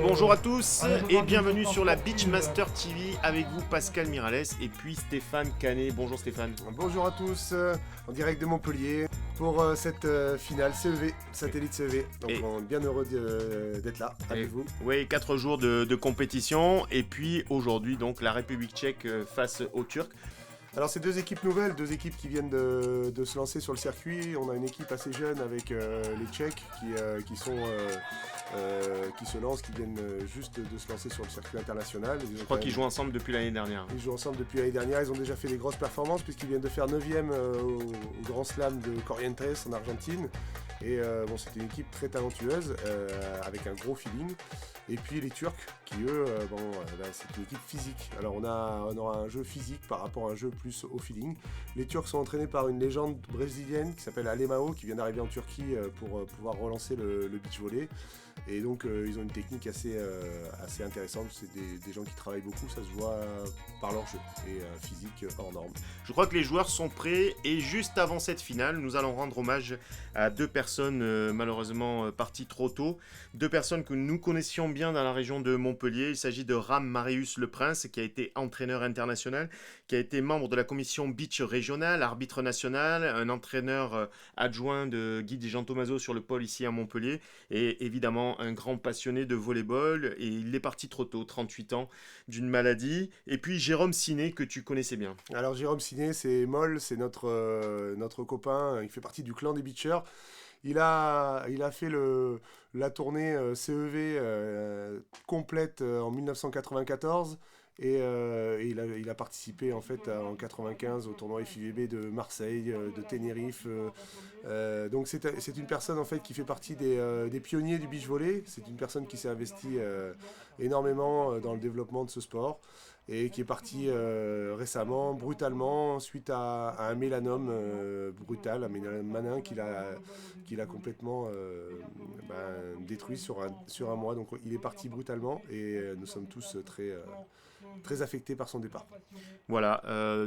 Bonjour à tous et bienvenue sur la Beachmaster TV avec vous Pascal Miralles et puis Stéphane Canet. Bonjour Stéphane. Bonjour à tous, en direct de Montpellier pour cette finale CEV, satellite CEV. Donc on est bien heureux d'être là avec vous. Oui, 4 jours de compétition et puis aujourd'hui donc la République tchèque face aux Turcs. Alors c'est deux équipes nouvelles, deux équipes qui viennent de se lancer sur le circuit. On a une équipe assez jeune avec les Tchèques qui se lancent, qui viennent juste de se lancer sur le circuit international. Je crois qu'ils jouent ensemble depuis l'année dernière. Ils jouent ensemble depuis l'année dernière, ils ont déjà fait des grosses performances puisqu'ils viennent de faire 9ème au Grand Slam de Corrientes en Argentine. Et c'est une équipe très talentueuse avec un gros feeling. Et puis les Turcs qui eux, c'est une équipe physique. Alors on aura un jeu physique par rapport à un jeu plus au feeling. Les Turcs sont entraînés par une légende brésilienne qui s'appelle Alemão, qui vient d'arriver en Turquie pour pouvoir relancer le beach volley. Et donc ils ont une technique assez intéressante. C'est des gens qui travaillent beaucoup, ça se voit par leur jeu et physique hors norme. Je crois que les joueurs sont prêts et juste avant cette finale, nous allons rendre hommage à deux personnes malheureusement parties trop tôt. Deux personnes que nous connaissions bien dans la région de Montpellier. Il s'agit de Ram Marius Le Prince qui a été entraîneur international, qui a été membre de la commission beach régionale, arbitre national, un entraîneur adjoint de Guy Di Giantommaso sur le pôle ici à Montpellier et évidemment un grand passionné de volleyball et il est parti trop tôt, 38 ans, d'une maladie. Et puis Jérôme Siné que tu connaissais bien. Alors Jérôme Siné, c'est Moll, c'est notre copain, il fait partie du clan des beachers. Il a fait la tournée CEV complète en 1994 et il a participé en fait en 95 au tournoi FIVB de Marseille, de Tenerife. Donc c'est une personne en fait qui fait partie des pionniers du beach volley. C'est une personne qui s'est investie énormément dans le développement de ce sport et qui est parti récemment, brutalement, suite à un mélanome brutal, un mélanome manin qu'il a complètement détruit sur un mois. Donc il est parti brutalement et nous sommes tous très affectés par son départ. Voilà,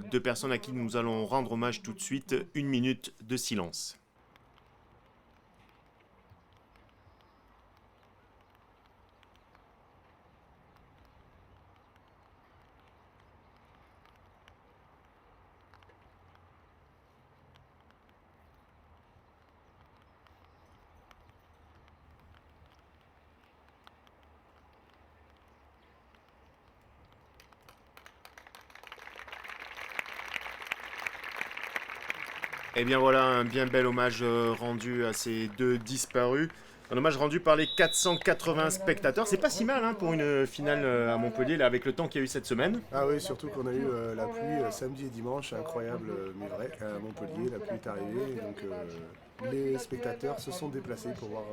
deux personnes à qui nous allons rendre hommage tout de suite. 1 minute de silence. Et bien voilà, un bien bel hommage rendu à ces deux disparus. Un hommage rendu par les 480 spectateurs. C'est pas si mal pour une finale à Montpellier, là, avec le temps qu'il y a eu cette semaine. Ah oui, surtout qu'on a eu la pluie samedi et dimanche, incroyable mais vrai, à Montpellier, la pluie est arrivée. Donc les spectateurs se sont déplacés pour voir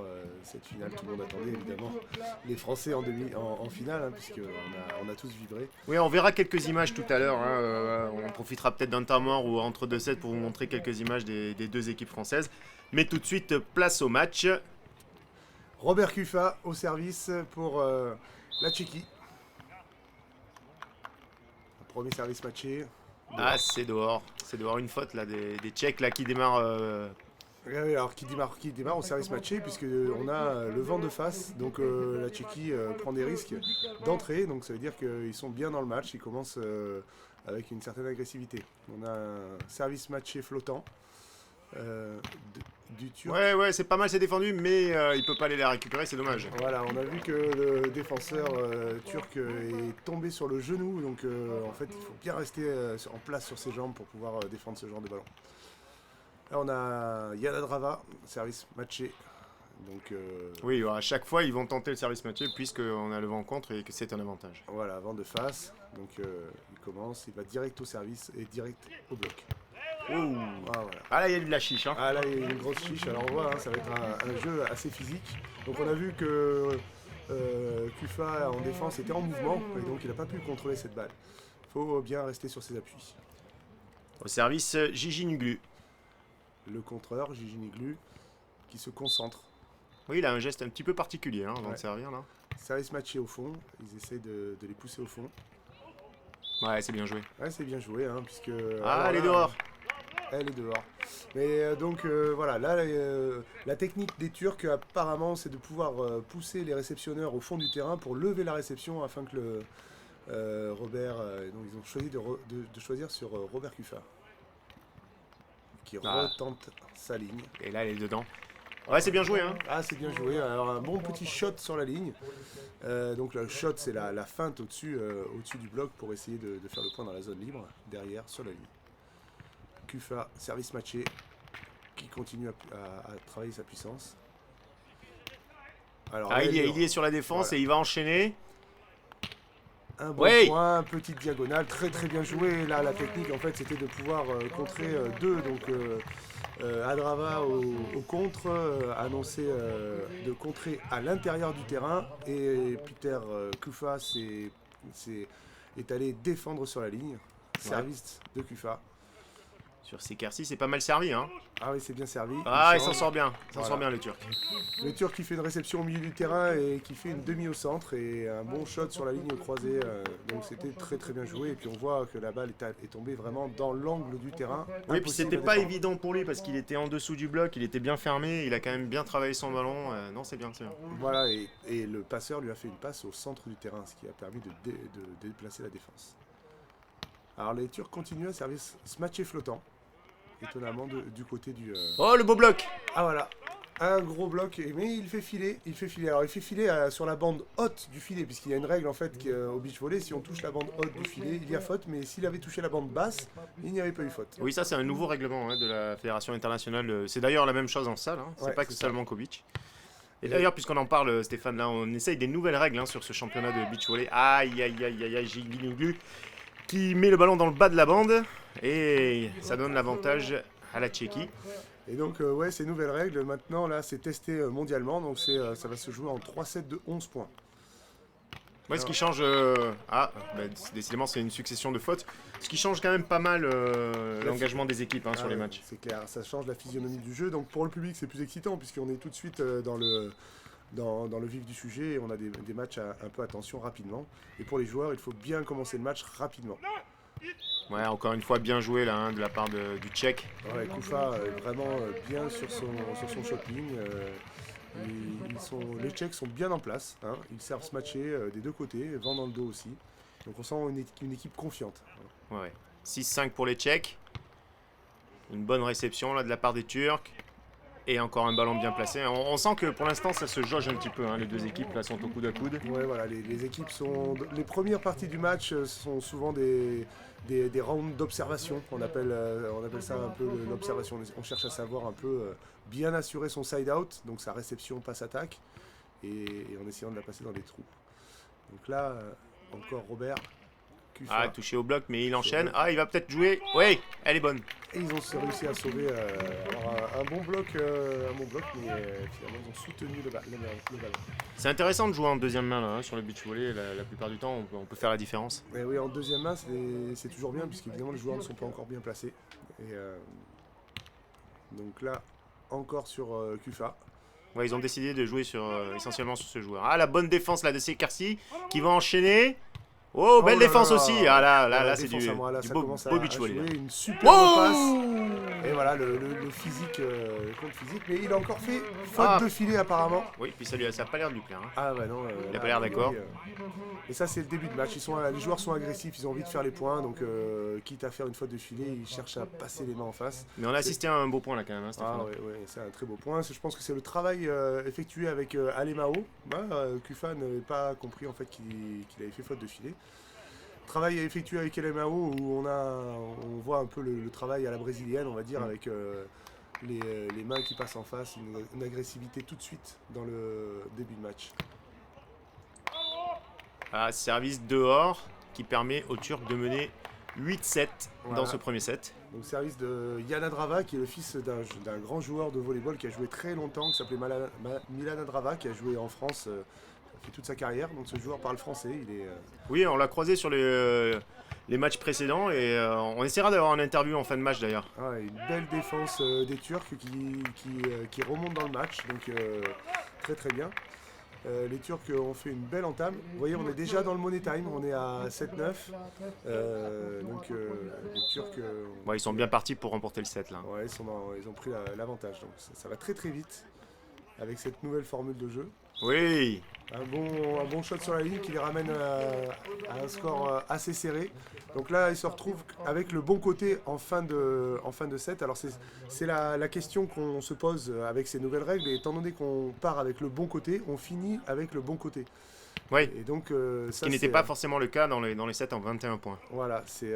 cette finale. Tout le monde attendait évidemment les Français en finale, puisqu'on a tous vibré. Oui, on verra quelques images tout à l'heure. On profitera peut-être d'un temps mort ou entre deux sets pour vous montrer quelques images des deux équipes françaises. Mais tout de suite, place au match. Robert Kufa au service pour la Tchéquie. Premier service matché. Ah, c'est dehors. C'est dehors, une faute là, des Tchèques là, qui démarrent. Oui, alors qui démarre au service matché puisqu'on a le vent de face. Donc la Tchéquie prend des risques d'entrée. Donc ça veut dire qu'ils sont bien dans le match. Ils commencent avec une certaine agressivité. On a un service matché flottant. Du Turc. Ouais, c'est pas mal, c'est défendu, mais il peut pas aller la récupérer, c'est dommage. Voilà, on a vu que le défenseur turc est tombé sur le genou, donc en fait il faut bien rester en place sur ses jambes pour pouvoir défendre ce genre de ballon. Là on a Yana Drava, service matché. Donc, oui, à chaque fois ils vont tenter le service matché puisqu'on a le vent contre et que c'est un avantage. Voilà, vent de face, donc il commence, il va direct au service et direct au bloc. Voilà. Ah là il y a de la chiche. Ah là il y a une grosse chiche, alors on voit, ça va être un jeu assez physique. Donc on a vu que Kufa en défense était en mouvement et donc il n'a pas pu contrôler cette balle. Il faut bien rester sur ses appuis. Au service, Gigi Nuglu. Le contreur, Gigi Nuglu, qui se concentre. Oui, il a un geste un petit peu particulier avant de servir là. Service matché au fond, ils essaient de les pousser au fond. Ouais, c'est bien joué. Ouais, c'est bien joué, puisque... Ah, elle est dehors. elle est dehors. Mais voilà, là, la technique des Turcs, apparemment, c'est de pouvoir pousser les réceptionneurs au fond du terrain pour lever la réception afin que Robert. Donc, ils ont choisi de choisir sur Robert Kufa, qui retente sa ligne. Et là, elle est dedans. Ouais, c'est bien joué, hein. Ah, c'est bien joué. Alors, un bon petit shot sur la ligne. Donc, le shot, c'est la feinte au-dessus du bloc pour essayer de faire le point dans la zone libre, derrière, sur la ligne. Kufa, service matché, qui continue à travailler sa puissance. Alors, il est sur la défense, voilà. Et il va enchaîner. Un bon point, petite diagonale, très très bien joué. Là, la technique, en fait, c'était de pouvoir contrer deux. Donc, Adrava au contre, annoncé de contrer à l'intérieur du terrain. Et Peter Kufa est allé défendre sur la ligne. Service de Kufa. Sur Sekersi, c'est pas mal servi, hein. Ah oui, c'est bien servi. Ah, il s'en sort bien. Il s'en sort bien, le Turc. Le Turc qui fait une réception au milieu du terrain et qui fait une demi au centre et un bon shot sur la ligne croisée. Donc c'était très très bien joué. Et puis on voit que la balle est tombée vraiment dans l'angle du terrain. Oui, puis c'était pas évident pour lui parce qu'il était en dessous du bloc, il était bien fermé, il a quand même bien travaillé son ballon. Non, c'est bien, c'est bien. Voilà, et le passeur lui a fait une passe au centre du terrain, ce qui a permis de déplacer la défense. Alors les Turcs continuent à servir ce match flottant. Étonnamment du côté du... Oh, le beau bloc! Ah voilà, un gros bloc, mais il fait filer. Alors il fait filer sur la bande haute du filet, puisqu'il y a une règle en fait au beach volley, si on touche la bande haute du filet, il y a faute, mais s'il avait touché la bande basse, il n'y avait pas eu faute. Oui, ça c'est un nouveau règlement de la Fédération Internationale. C'est d'ailleurs la même chose en salle, hein. C'est pas que seulement qu'au beach. Et d'ailleurs, puisqu'on en parle, Stéphane, là, on essaye des nouvelles règles sur ce championnat de beach volley. Aïe, aïe, aïe, aïe, aïe, Gigli qui met le ballon dans le bas de la bande et ça donne l'avantage à la Tchéquie. Et donc ces nouvelles règles maintenant là c'est testé mondialement, donc ça va se jouer en 3 sets de 11 points. Ouais, ce qui change décidément c'est une succession de fautes, ce qui change quand même pas mal l'engagement des équipes sur les matchs. C'est clair, ça change la physionomie du jeu, donc pour le public c'est plus excitant puisqu'on est tout de suite dans le vif du sujet et on a des matchs un peu à tension rapidement. Et pour les joueurs, il faut bien commencer le match rapidement. Ouais, encore une fois, bien joué là, de la part du Tchèque. Ouais, Kufa vraiment bien sur son shopping. Les Tchèques sont bien en place. Hein. Ils servent se matcher des deux côtés, vent dans le dos aussi. Donc on sent une équipe confiante. Ouais. 6-5 pour les Tchèques. Une bonne réception là de la part des Turcs. Et encore un ballon bien placé. On sent que pour l'instant ça se jauge un petit peu. Hein. Les deux équipes là sont au coude à coude. Ouais, voilà, les équipes sont. Les premières parties du match sont souvent des rounds d'observation. On appelle ça un peu l'observation. On cherche à savoir un peu bien assurer son side out, donc sa réception passe attaque, et en essayant de la passer dans les trous. Donc là, encore Robert. Kufa. Touché au bloc, mais il enchaîne. Ah, il va peut-être jouer. Oui, elle est bonne. Et ils ont réussi à sauver un bon bloc, mais finalement ils ont soutenu le ballon. C'est intéressant de jouer en deuxième main là, sur le beach volley. La plupart du temps, on peut faire la différence. Et oui, en deuxième main, c'est toujours bien, puisqu'évidemment les joueurs ne sont pas encore bien placés. Et donc là, encore sur Kufa. Ouais, ils ont décidé de jouer essentiellement sur ce joueur. Ah, la bonne défense là de Sekersi qui va enchaîner. Oh, belle défense aussi. Ah là c'est du beau beach volley. Une super passe. Et voilà, le physique, le compte physique. Mais il a encore fait faute de filet apparemment. Oui, puis ça n'a pas l'air de lui plaire. Hein. Ah ouais, non. Il n'a pas l'air d'accord. Et ça, c'est le début de match. Les joueurs sont agressifs, ils ont envie de faire les points. Donc, quitte à faire une faute de filet, ils cherchent à passer les mains en face. Mais on a assisté à un beau point là quand même. Ah ouais, c'est un très beau point. Je pense que c'est le travail effectué avec Alemao. Kufa n'avait pas compris en fait qu'il avait fait faute de filet. Travail effectué avec Alemao où on voit un peu le travail à la brésilienne, on va dire, avec les mains qui passent en face, une agressivité tout de suite dans le début de match. Service dehors qui permet aux Turcs de mener 8-7 dans ce premier set. Donc service de Jan Adrava qui est le fils d'un grand joueur de volleyball qui a joué très longtemps, qui s'appelait Milan Adrava, qui a joué en France fait toute sa carrière. Donc ce joueur parle français. Oui, on l'a croisé sur les matchs précédents et on essaiera d'avoir une interview en fin de match d'ailleurs. Une belle défense des Turcs qui remonte dans le match, donc très très bien. Les Turcs ont fait une belle entame. Vous voyez, on est déjà dans le money time, on est à 7-9. Les Turcs, Ouais, ils sont bien partis pour remporter le set là. ouais, ils ont pris l'avantage. Donc ça va très très vite avec cette nouvelle formule de jeu. Oui, Un bon shot sur la ligne qui les ramène à un score assez serré. Donc là, ils se retrouvent avec le bon côté en fin de set. Alors c'est la question qu'on se pose avec ces nouvelles règles. Et étant donné qu'on part avec le bon côté, on finit avec le bon côté. oui. Et donc, Ce qui n'était pas forcément le cas dans les sets en 21 points. voilà, c'est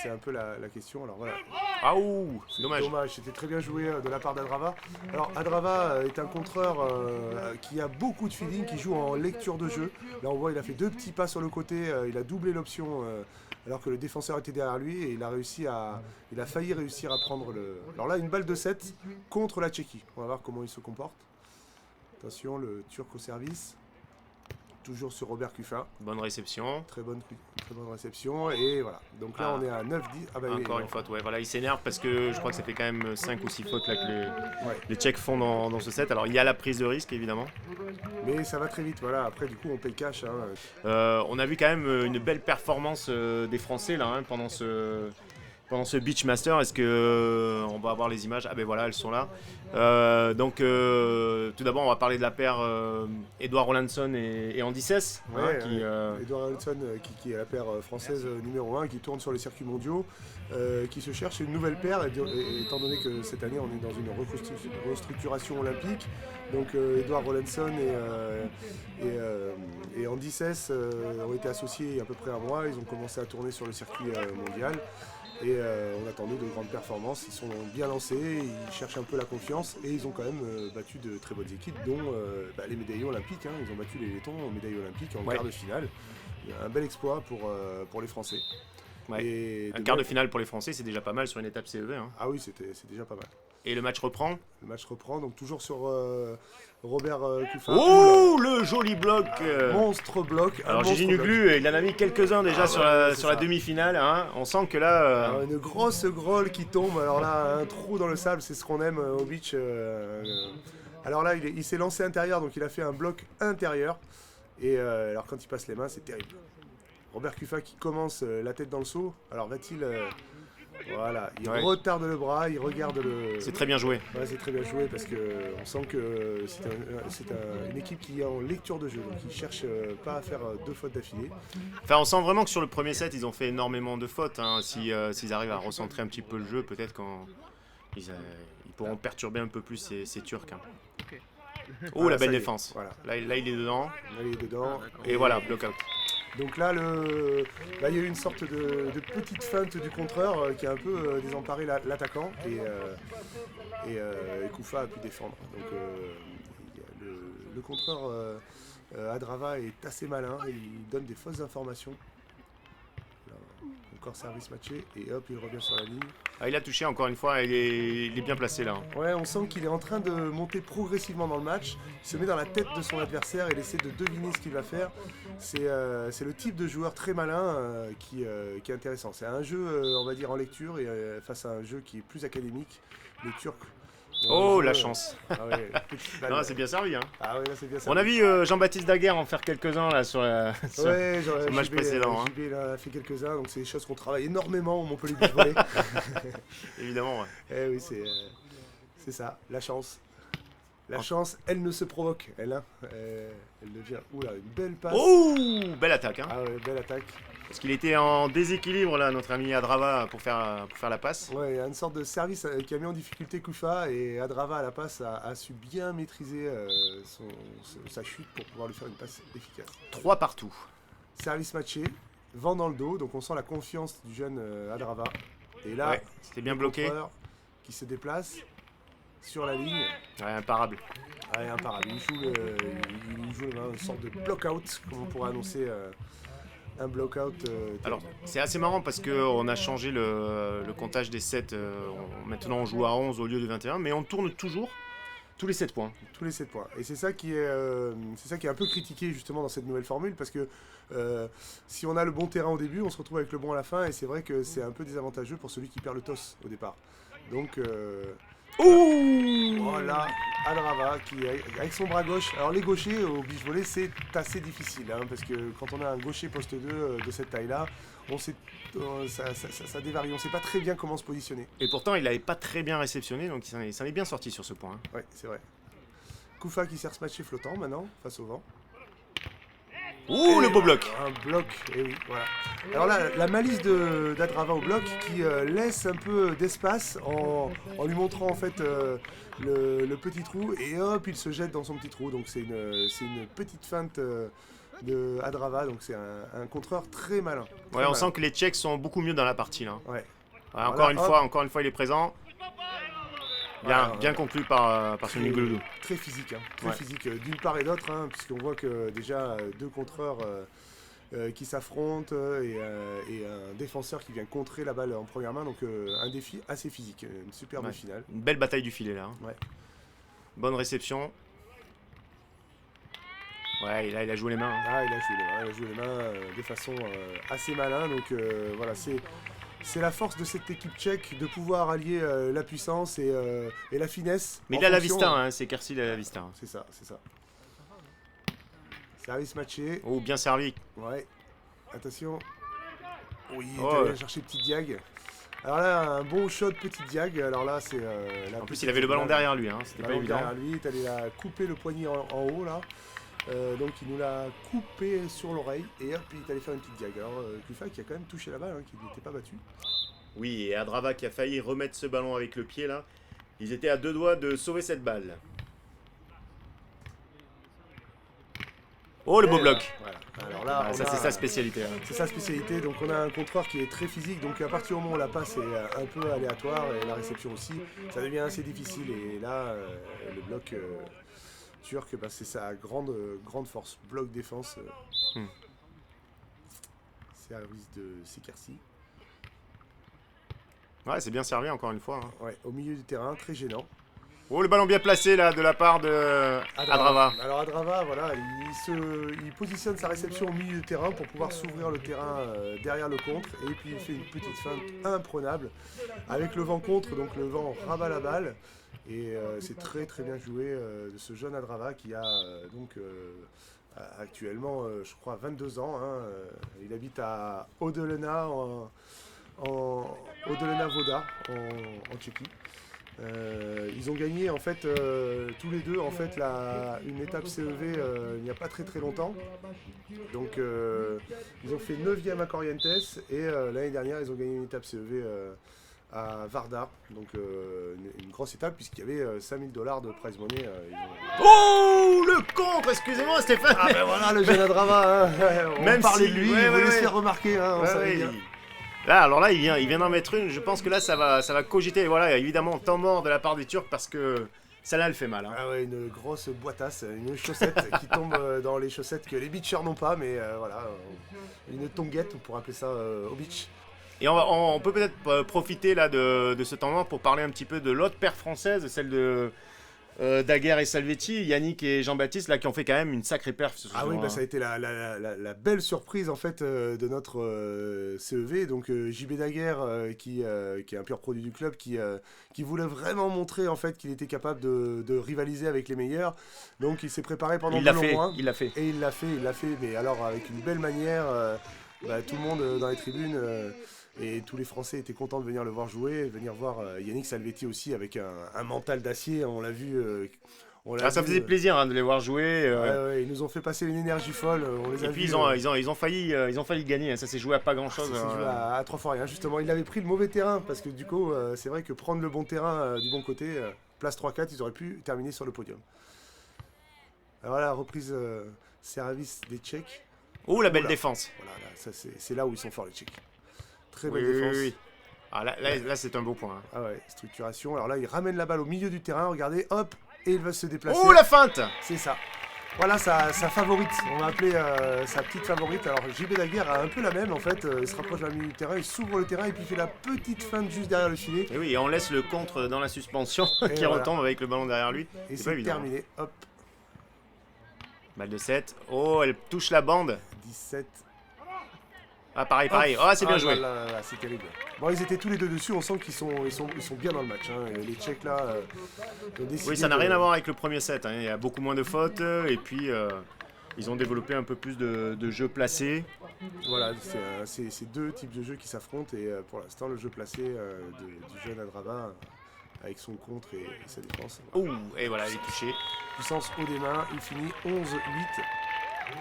un peu la question. Alors voilà, Ah ouh, c'est dommage. c'était très bien joué de la part d'Adrava. Alors Adrava est un contreur qui a beaucoup de feeling, qui joue en lecture de jeu. Là on voit il a fait 2 petits pas sur le côté, il a doublé l'option alors que le défenseur était derrière lui et il a failli réussir à prendre le... Alors là une balle de 7 contre la Tchéquie. On va voir comment il se comporte. Attention, le Turc au service. Toujours sur Robert Kufa. Bonne réception. Très bonne réception. Et voilà. Donc là, on est à 9-10. Ah bah, Encore une faute, ouais. Voilà, il s'énerve parce que je crois que ça fait quand même 5 ou 6 fautes là, que les Tchèques font dans ce set. Alors il y a la prise de risque évidemment. Mais ça va très vite. Voilà. Après, du coup, on paye cash. Hein. On a vu quand même une belle performance des Français là, hein, pendant ce Beachmaster. Est-ce que on va avoir les images? Ah ben voilà, elles sont là. Tout d'abord, on va parler de la paire Edouard Rolandson et Andy Cess. Edouard Rolandson, qui est la paire française numéro 1, qui tourne sur les circuits mondiaux, qui se cherche une nouvelle paire, étant donné que cette année, on est dans une restructuration olympique. Donc Edouard Rolandson et Andy Cess ont été associés il y a à peu près un mois. Ils ont commencé à tourner sur le circuit mondial. Et on attendait de grandes performances, ils sont bien lancés, ils cherchent un peu la confiance et ils ont quand même battu de très bonnes équipes, dont les médaillés olympiques. Hein. Ils ont battu les Lettons en médaille olympique en quart de finale. Un bel exploit pour les Français. Ouais. Et un quart de finale pour les Français, c'est déjà pas mal sur une étape CEV. Hein. Ah oui, c'est déjà pas mal. Et le match reprend? Le match reprend, donc toujours sur Robert Kufa. Oh, le joli bloc Monstre bloc. Alors Gigi Nuglu, il en a mis quelques-uns déjà sur la demi-finale. Hein. On sent que là... Alors, une grosse grolle qui tombe. Alors là, un trou dans le sable, c'est ce qu'on aime au beach. Alors là, il s'est lancé intérieur, donc il a fait un bloc intérieur. Et alors quand il passe les mains, c'est terrible. Robert Kufa qui commence la tête dans le seau. Alors va-t-il... Voilà, il retarde le bras, il regarde le... C'est très bien joué. Ouais, c'est très bien joué parce qu'on sent que c'est une équipe qui est en lecture de jeu, donc ils ne cherchent pas à faire 2 fautes d'affilée. Enfin, on sent vraiment que sur le premier set, ils ont fait énormément de fautes. Hein. S'ils arrivent à recentrer un petit peu le jeu, peut-être qu'ils pourront perturber un peu plus ces Turcs. Hein. Oh, la belle défense. Voilà. Là, il est dedans. Là, il est dedans. Et voilà, block-out. Donc là, il y a eu une sorte de petite feinte du contreur qui a un peu désemparé l'attaquant et Kufa a pu défendre. Donc le contreur Adrava est assez malin, il donne des fausses informations. Là, encore service matché et hop, il revient sur la ligne. Ah, il a touché encore une fois, il est bien placé là. Ouais, on sent qu'il est en train de monter progressivement dans le match. Il se met dans la tête de son adversaire et il essaie de deviner ce qu'il va faire. C'est le type de joueur très malin qui est intéressant. C'est un jeu, on va dire, en lecture et face à un jeu qui est plus académique. Les Turcs. Oh, la chance. Ah ouais, non, c'est bien servi. Hein. Ah ouais, là, c'est bien servi. On a vu Jean-Baptiste Daguerre en faire quelques-uns là sur le match précédent. JB a fait quelques-uns, donc c'est des choses qu'on travaille énormément au Montpellier Beach Volley. Évidemment, ouais. Eh oui, c'est ça, la chance. La chance, elle ne se provoque, elle devient... Oula, une belle passe. Oh, belle attaque. Hein. Ah ouais, belle attaque. Parce qu'il était en déséquilibre là, notre ami Adrava, pour faire la passe. Ouais, il y a une sorte de service qui a mis en difficulté Kufa et Adrava à la passe a su bien maîtriser sa chute pour pouvoir lui faire une passe efficace. 3 partout. Service matché, vent dans le dos, donc on sent la confiance du jeune Adrava. Et là, c'était bien bloqué. Qui se déplace sur la ligne. Ouais, imparable. Ouais, imparable. Il joue une sorte de block-out, comme on pourrait annoncer un block-out. Alors, c'est assez marrant parce qu'on a changé le comptage des sets. Maintenant, on joue à 11 au lieu de 21, mais on tourne toujours tous les 7 points. Tous les 7 points. Et c'est ça qui est un peu critiqué justement dans cette nouvelle formule parce que si on a le bon terrain au début, on se retrouve avec le bon à la fin et c'est vrai que c'est un peu désavantageux pour celui qui perd le toss au départ. Donc... Ouh! Voilà, Adrava qui avec son bras gauche. Alors les gauchers au beach volley c'est assez difficile hein, parce que quand on a un gaucher poste 2 de cette taille-là, on sait, ça dévarie, on sait pas très bien comment se positionner. Et pourtant, il n'avait pas très bien réceptionné, donc il s'en est bien sorti sur ce point. Ouais, c'est vrai. Koufa qui sert ce match flottant maintenant, face au vent. Ouh, le beau bloc! Un bloc, et oui, voilà. Alors là, la malice d'Adrava au bloc qui laisse un peu d'espace en lui montrant en fait le petit trou et hop, il se jette dans son petit trou. Donc c'est une petite feinte de Adrava, donc c'est un contreur très malin. Ouais, on sent que les Tchèques sont beaucoup mieux dans la partie là. Ouais. Ouais, encore une fois, il est présent. Bien conclu par son Miguelou. Très physique, hein, très physique d'une part et d'autre, hein, puisqu'on voit que déjà deux contreurs qui s'affrontent et un défenseur qui vient contrer la balle en première main, donc un défi assez physique, une superbe finale. Une belle bataille du filet là. Ouais. Bonne réception. Ouais, là il a joué les mains. Ah, il a joué les mains de façon assez malin, donc voilà, c'est la force de cette équipe tchèque de pouvoir allier la puissance et la finesse. Mais il a la vista, hein, c'est Kersil à la vista. C'est ça. Service matché. Oh, bien servi. Ouais. Attention. Oui, il Oh, est allé chercher petit diag. Alors là, un bon shot petit diag. Alors là, c'est. En plus, il avait le ballon derrière lui, hein, c'était pas évident. Derrière lui, il est allé la couper le poignet en haut là. Donc il nous l'a coupé sur l'oreille et hop, il est allé faire une petite diag. Alors Koufa qui a quand même touché la balle, hein, qui n'était pas battu. Oui, et Adrava qui a failli remettre ce ballon avec le pied là. Ils étaient à deux doigts de sauver cette balle. Oh, le beau bloc. Voilà. Alors là, ça c'est sa spécialité. Hein. C'est sa spécialité, donc on a un contreur qui est très physique, donc à partir du moment où la passe est un peu aléatoire et la réception aussi, ça devient assez difficile et là, le bloc turc, bah, c'est sa grande force, bloc défense, service de Sekersi. Ouais, c'est bien servi encore une fois. Hein. Ouais, au milieu du terrain, très gênant. Oh, le ballon bien placé là de la part de Adrava. Alors Adrava, voilà, il positionne sa réception au milieu du terrain pour pouvoir s'ouvrir le terrain derrière le contre. Et puis il fait une petite feinte imprenable avec le vent contre, donc le vent rabat la balle. Et c'est très très bien joué de ce jeune Adrava qui a actuellement, je crois, 22 ans. Hein, il habite à Odelena, Odelena Voda en Tchéquie. Ils ont gagné en fait tous les deux en fait une étape CEV il n'y a pas très très longtemps. Donc ils ont fait 9e à Corrientes et l'année dernière ils ont gagné une étape CEV à Varda. Donc une grosse étape puisqu'il y avait $5000 de prize money. Oh, le contre, excusez-moi Stéphane. Ah ben voilà le jeune Adrava, hein. On Même parlait si, de lui, il voulait se faire remarquer. Hein, on savait bien. Là, alors là, il vient d'en mettre une. Je pense que là, ça va cogiter. Voilà, évidemment, temps mort de la part des Turcs parce que celle-là, elle fait mal. Hein. Ah ouais, une grosse boîtasse, une chaussette qui tombe dans les chaussettes que les beachers n'ont pas, mais voilà, une tonguette, on pourrait appeler ça au beach. Et on peut peut-être profiter là de ce temps mort pour parler un petit peu de l'autre paire française, celle de Daguerre et Salvetti, Yannick et Jean-Baptiste, là, qui ont fait quand même une sacrée perf. Ah oui, bah, ça a été la belle surprise en fait de notre CEV. Donc JB Daguerre, qui est un pur produit du club, qui voulait vraiment montrer en fait qu'il était capable de rivaliser avec les meilleurs. Donc il s'est préparé pendant 2 longs mois. Il l'a fait. Et il l'a fait, mais alors avec une belle manière. Tout le monde dans les tribunes et tous les Français étaient contents de venir le voir jouer, de venir voir Yannick Salvetti aussi avec un mental d'acier, on l'a vu. Ça faisait plaisir hein, de les voir jouer. Ouais, ils nous ont fait passer une énergie folle. Et puis ils ont failli gagner, hein. Ça s'est joué à pas grand chose. Ça s'est joué à 3 fois rien, justement. Il avait pris le mauvais terrain parce que du coup, c'est vrai que prendre le bon terrain du bon côté, place 3-4, ils auraient pu terminer sur le podium. Alors voilà, reprise service des Tchèques. Oh, la belle défense. Voilà, c'est là où ils sont forts les Tchèques. Très belle défense. Oui. Ah, là c'est un beau point. Hein. Ah ouais, structuration. Alors là, il ramène la balle au milieu du terrain, regardez, hop, et il va se déplacer. Oh, la feinte. C'est ça. Voilà sa favorite, on va appeler sa petite favorite. Alors JB Daguerre a un peu la même en fait, il se rapproche d'un milieu du terrain, il s'ouvre le terrain et puis il fait la petite feinte juste derrière le filet. Et oui, et on laisse le contre dans la suspension qui retombe avec le ballon derrière lui. Et c'est terminé, hop. Balle de 7. Oh, elle touche la bande. 17. Ah, pareil. Ah, c'est bien joué. Là, c'est terrible. Bon, ils étaient tous les deux dessus, on sent qu'ils sont bien dans le match. Hein. Les Tchèques là, ont décidé Oui, ça n'a rien à voir avec le premier set. Hein. Il y a beaucoup moins de fautes et puis ils ont développé un peu plus de jeux placés. Voilà, c'est deux types de jeux qui s'affrontent et pour l'instant, le jeu placé du jeune Adrava avec son contre et sa défense. Ouh, et voilà, il est touché. Puissance haut des mains, il finit 11-8.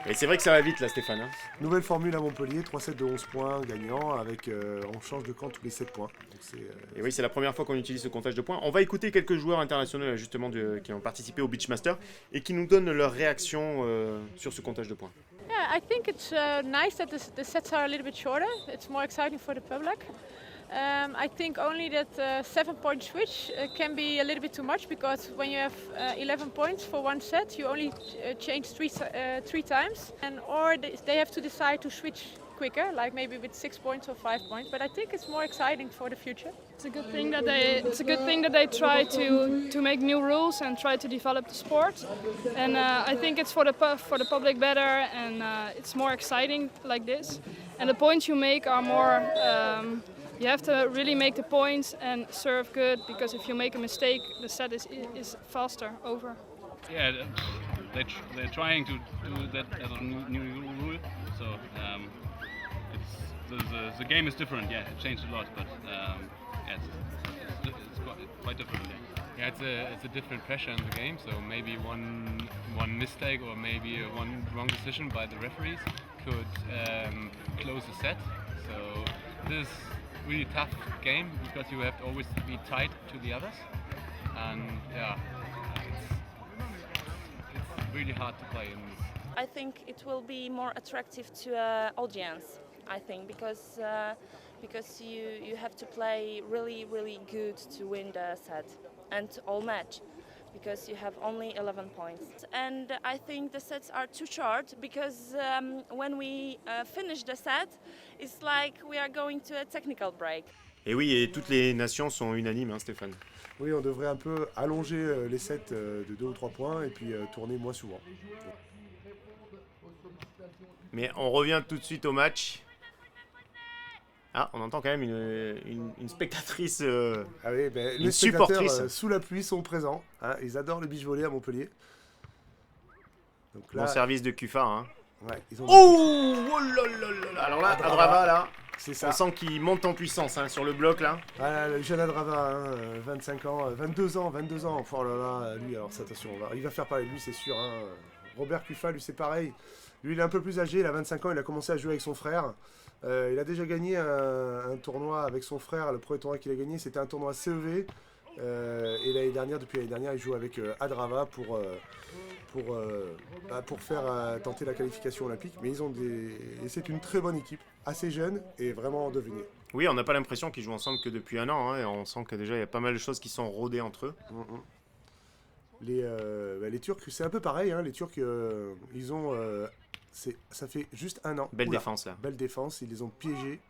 Et c'est vrai que ça va vite là, Stéphane. Hein. Nouvelle formule à Montpellier, 3 sets de 11 points gagnant, avec on change de camp tous les 7 points. Donc et oui, c'est la première fois qu'on utilise ce comptage de points. On va écouter quelques joueurs internationaux justement qui ont participé au Beachmaster et qui nous donnent leur réaction sur ce comptage de points. Yeah, I think it's nice that the sets are a little bit shorter. It's more exciting for the public. I think only that 7-point switch can be a little bit too much because when you have 11 points for one set, you only change three times, or they have to decide to switch quicker, like maybe with 6 points or 5 points. But I think it's more exciting for the future. It's a good thing that they try to make new rules and try to develop the sport, and I think it's for the public better, and it's more exciting like this. And the points you make are more. You have to really make the points and serve good, because if you make a mistake, the set is faster over. Yeah, they're trying to do that as a new rule. So the game is different. Yeah, it changed a lot, but yeah, it's quite different. Yeah, it's a different pressure in the game. So maybe one mistake or maybe one wrong decision by the referees could close the set. So this really tough game because you have to always be tight to the others, and yeah, it's really hard to play in this. I think it will be more attractive to audience. I think because you have to play really good to win the set and all match, because you have only 11 points. And I think the sets are too short because when we finish the set, it's like we are going to a technical break. Et oui, et toutes les nations sont unanimes, hein, Stéphane. oui, on devrait un peu allonger les sets de 2 ou 3 points et puis tourner moins souvent. Mais on revient tout de suite au match. Ah, on entend quand même une spectatrice, Ah oui, une les supportrice. spectateurs sous la pluie sont présents. Hein, ils adorent le beach volley à Montpellier. Donc Bon service de Cufa. Hein. ouais, ils ont Oh là là là là. Alors là, Adrava, Adrava, là, c'est ça. on sent qu'il monte en puissance hein, sur le bloc là. Voilà, le jeune Adrava, hein, 25 ans, 22 ans. Oh là là, lui, alors attention, il va faire parler de lui, c'est sûr. Hein. Robert Cufa, lui, c'est pareil. Lui, il est un peu plus âgé, il a 25 ans, il a commencé à jouer avec son frère. Il a déjà gagné un tournoi avec son frère. Le premier tournoi qu'il a gagné, c'était un tournoi CEV. Et depuis l'année dernière, il joue avec Adrava pour faire tenter la qualification olympique. Mais et c'est une très bonne équipe, assez jeune et vraiment en devenir. Oui, on n'a pas l'impression qu'ils jouent ensemble que depuis un an. Hein, et on sent que déjà il y a pas mal de choses qui sont rodées entre eux. Les Turcs, c'est un peu pareil. Hein, les Turcs, ils ont... ça fait juste un an. Belle défense là. Belle défense, ils les ont piégés.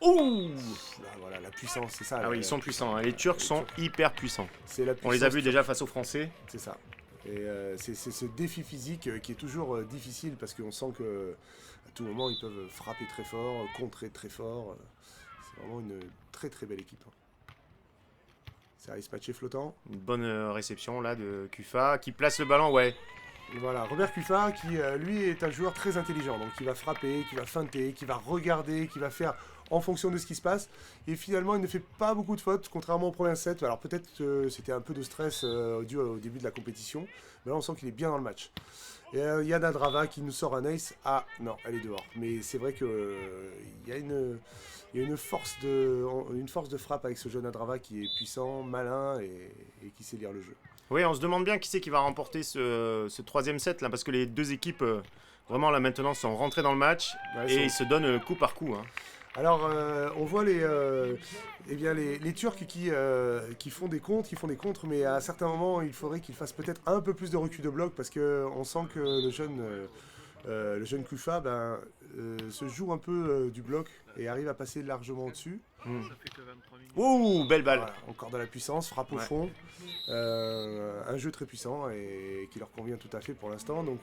Ouh Là, voilà, la puissance, c'est ça. Ah oui, ils sont puissants. Hein. Les Turcs sont hyper puissants. C'est la On les a puissance vus déjà face aux Français. C'est ça. Et c'est ce défi physique qui est toujours difficile parce qu'on sent que à tout moment ils peuvent frapper très fort, contrer très fort. C'est vraiment une très très belle équipe. Service matché flottant. Une bonne réception là de Cufa qui place le ballon, ouais. Et voilà, Robert Cufa qui lui est un joueur très intelligent, donc qui va frapper, qui va feinter, qui va regarder, qui va faire en fonction de ce qui se passe. Et finalement, il ne fait pas beaucoup de fautes, contrairement au premier set. Alors peut-être que c'était un peu de stress dû au début de la compétition, mais là on sent qu'il est bien dans le match. Et Yann Adrava qui nous sort un ace. Ah non, elle est dehors. Mais c'est vrai que il y a une force de frappe avec ce jeune Adrava qui est puissant, malin et qui sait lire le jeu. Oui, on se demande bien qui c'est qui va remporter ce troisième set là, parce que les deux équipes vraiment là maintenant sont rentrées dans le match et ils se donnent coup par coup. Hein. Alors on voit les Turcs qui font des contres, mais à certains moments il faudrait qu'ils fassent peut-être un peu plus de recul de bloc parce que on sent que le jeune Kufa se joue un peu du bloc et arrive à passer largement au-dessus. Ouh, belle balle. Voilà, encore de la puissance, frappe au fond. Un jeu très puissant et qui leur convient tout à fait pour l'instant. Donc,